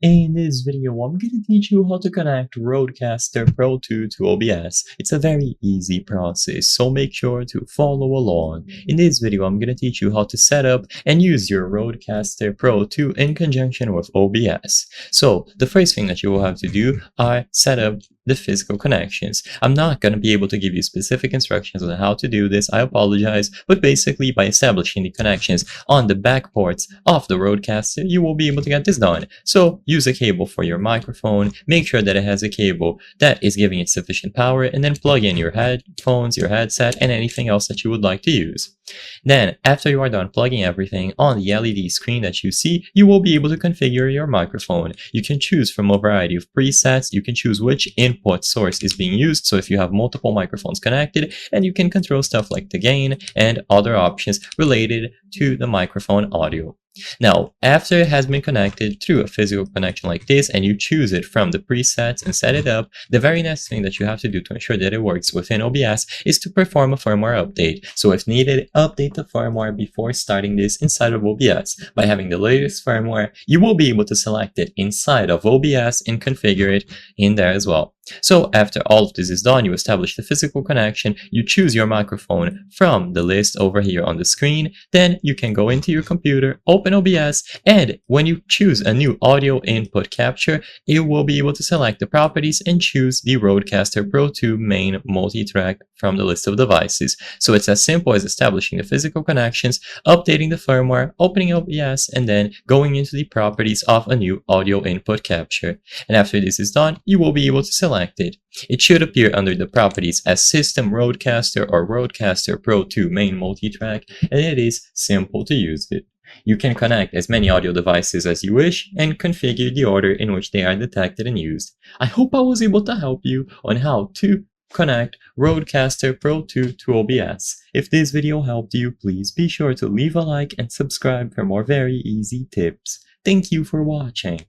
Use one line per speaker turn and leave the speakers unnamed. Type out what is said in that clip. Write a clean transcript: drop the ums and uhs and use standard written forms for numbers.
In this video, I'm going to teach you how to connect Rodecaster Pro 2 to OBS. It's a very easy process, so make sure to follow along. In this video, I'm going to teach you how to set up and use your Rodecaster Pro 2 in conjunction with OBS. So the first thing that you will have to do are set up the physical connections. I'm not going to be able to give you specific instructions on how to do this, I apologize, but basically by establishing the connections on the back ports of the Rodecaster, you will be able to get this done. So use a cable for your microphone, make sure that it has a cable that is giving it sufficient power, and then plug in your headphones, your headset, and anything else that you would like to use. Then, after you are done plugging everything on the LED screen that you see, you will be able to configure your microphone. You can choose from a variety of presets, you can choose which input source is being used, so if you have multiple microphones connected, and you can control stuff like the gain and other options related to the microphone audio. Now, after it has been connected through a physical connection like this, and you choose it from the presets and set it up, the very next thing that you have to do to ensure that it works within OBS is to perform a firmware update. So if needed, update the firmware before starting this inside of OBS. By having the latest firmware, you will be able to select it inside of OBS and configure it in there as well. So after all of this is done, you establish the physical connection, you choose your microphone from the list over here on the screen, then you can go into your computer, open OBS, and when you choose a new audio input capture, it will be able to select the properties and choose the Rodecaster Pro 2 main multi-track from the list of devices. So it's as simple as establishing the physical connections, updating the firmware, opening OBS, and then going into the properties of a new audio input capture. And after this is done, you will be able to select it. It should appear under the properties as System Rodecaster or Rodecaster Pro 2 main multi-track, and it is simple to use it. You can connect as many audio devices as you wish and configure the order in which they are detected and used. I hope I was able to help you on how to connect Rodecaster Pro 2 to OBS. If this video helped you, please be sure to leave a like and subscribe for more very easy tips. Thank you for watching.